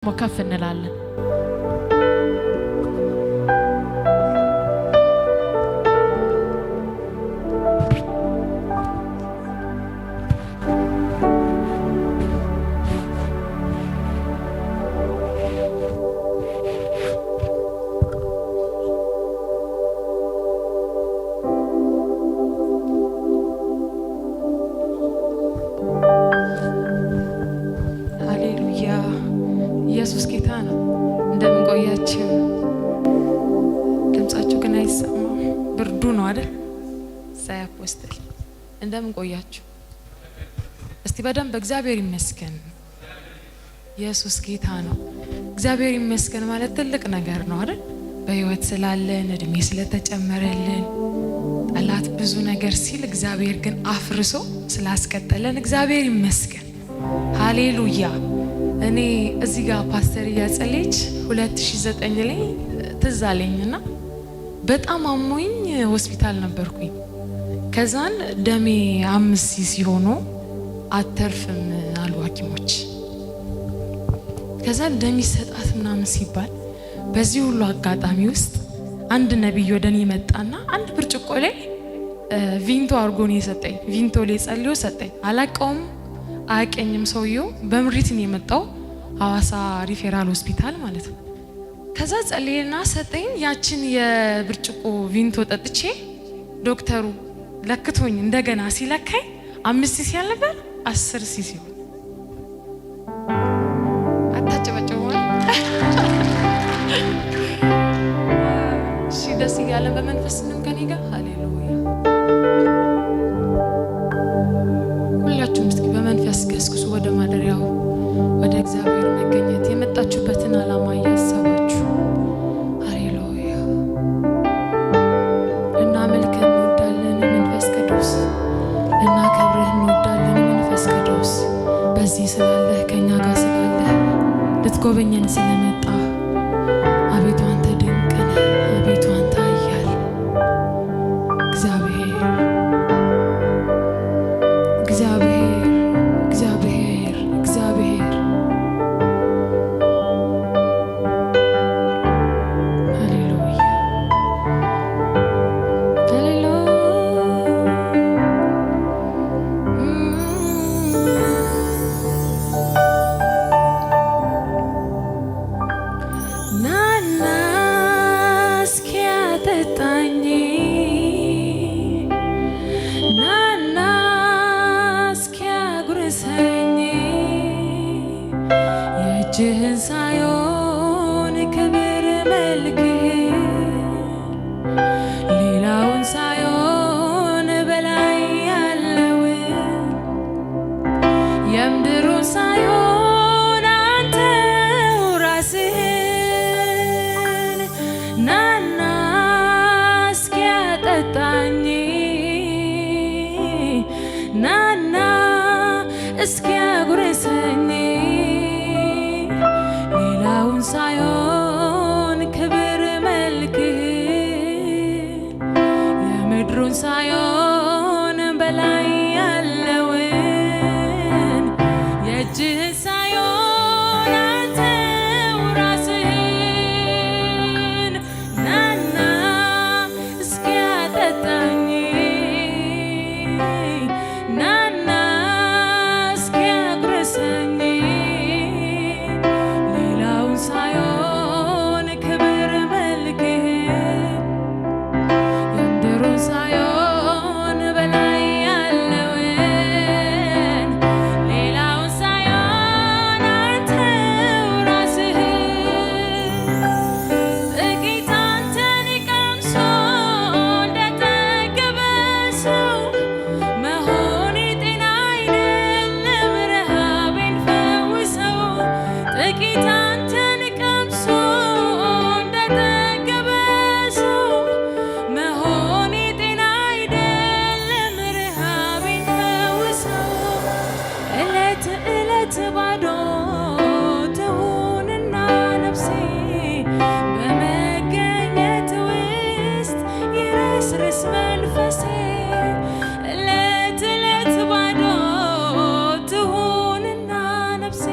ወከፍ እንላለን። ኢየሱስ ጌታ ነው። እንደምን ቆያችሁ? ድምጻችሁ ግን አይሰማም። ብርዱ ነው አይደል? ሳያፖስተል እንደምን ቆያችሁ? እስቲ በደንብ እግዚአብሔር ይመስገን። ኢየሱስ ጌታ ነው። እግዚአብሔር ይመስገን ማለት ትልቅ ነገር ነው አይደል? በህይወት ስላለን እድሜ ስለተጨመረልን ጠላት ብዙ ነገር ሲል እግዚአብሔር ግን አፍርሶ ስላስቀጠለን እግዚአብሔር ይመስገን። ሃሌሉያ። እኔ እዚህ ጋር ፓስተር ያጸለች 2009 ላይ ትዝ አለኝና በጣም አሞኝ ሆስፒታል ነበርኩኝ። ከዛን ደሜ 5 ሲሲ ሆኖ አተርፍም አሉ ሐኪሞች። ከዛን ደም ይሰጣት ምናምን ሲባል በዚህ ሁሉ አጋጣሚ ውስጥ አንድ ነብይ ወደኔ መጣና አንድ ብርጭቆ ላይ ቪንቶ አርጎን የሰጠኝ ቪንቶ ላይ ጸልዮ ሰጠኝ። አላቀውም አያቀኝም ሰውየው። በምሪት ነው የመጣው ሐዋሳ ሪፌራል ሆስፒታል ማለት ነው። ከዛ ጸልየና ሰጠኝ። ያችን የብርጭቆ ቪንቶ ጠጥቼ ዶክተሩ ለክቶኝ እንደገና ሲለካኝ 5 ሲሲ ያልነበር 10 ሲሲ ሆነ። አታጨበጨቡ። እሺ ደስ እያለን በመንፈስ ነው ከኔ ጋር። ሃሌሉያ። ሁላችሁም እስኪ በመንፈስ ገስግሱ ወደ ማደሪያው ወደ እግዚአብሔር መገኘት የመጣችሁበትን ዓላማ እያሰባችሁ። ሃሌሉያ። እናመልክህ እንወዳለን መንፈስ ቅዱስ፣ እናከብርህ እንወዳለን መንፈስ ቅዱስ። በዚህ ስላለህ ከኛ ጋር ስላለህ ልትጎበኘን ስለመጣ አቤቱ አንተ ድንቅ ነህ፣ አቤቱ አንተ ኃያል እግዚአብሔር እጅህን ሳይሆን ክብር መልክህ ሌላውን ሳይሆን በላይ ያለውን የምድሩን ሳይሆን አንተው ራስህን ናና እስኪያጠጣኝ ናና እስኪያጉርሰኝ ሌላውን ሳይሆን ክብር መልክህ የምድሩን ሳይሆን በላይ ያለውን የእጅህን ሳይሆን አንተው ራስህን ናና እስኪያጠጣኝ ናና እስኪያጉርሰኝ ሳይሆን ክብር መልክህ የምድሩን ሳይሆን በላይ ያለውን ሌላውን ሳይሆን አንተው ራስህን ጥቂት አንተን ቀምሶ እንደጠገበ ሰው መሆኔ ጤና አይደለም፣ ረሃቤን ፈውሰው ጥቂት ባዶ ትሁንና ነፍሴ በመገኘት ውስጥ ይረስርስ መንፈሴ። እለት እለት ባዶ ትሁንና ነፍሴ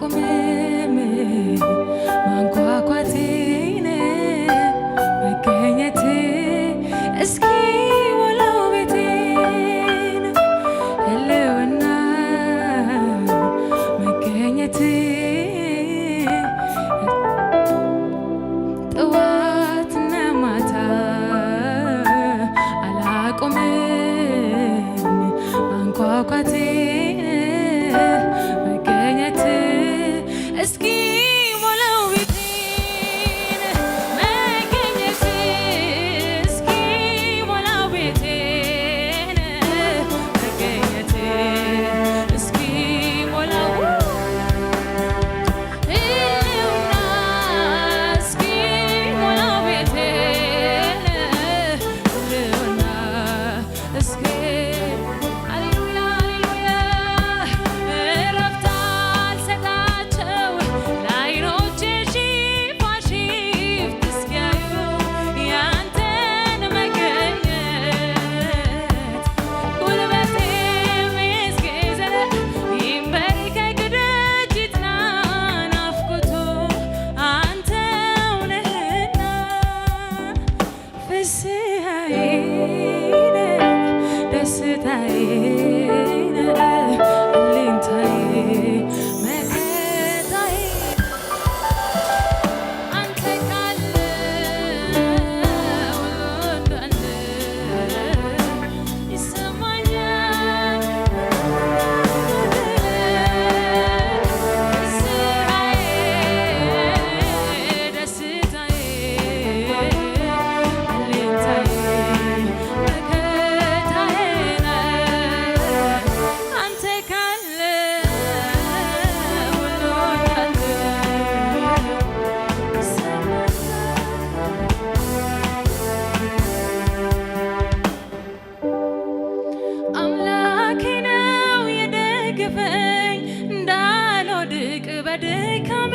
አላቆምም ማንኳኳቴን መገኘት እስኪ ሞላው ቤቴን ህልውና መገኘት ጠዋትና ማታ አላቆምም ማንኳኳቴን መገኘት እስኪ ሞላው ቤቴን መገኘት እስኪ ሞላው ቤቴን መገኘት እስኪ ሞላው ህልውና እስኪ ሞላው ቤቴን ህልውና እስኪ ሃሌሉያ ሃሌሉያ እረፍት አልሰጣቸው ለዓይኖቼ ሽፋሽፍት እስኪያዩ ያንተን መገኘት ጉልበቴም እስኪዝል ይንበርከክ ደጅ ይጥና ናፍቆቱ አንተው ነህና ፍስሐዬ ደስታዬ አለኝታዬ መከታዬ አንተ ካለ ሁሉ እንዳለ ይሰማኛል ፍስሐዬ ደስታዬ አለኝታዬ መከታዬ አንተ ካለ ሁሉ እንዳለ አምላኬ ነው የደገፈኝ እንዳልወድቅ በድካሜ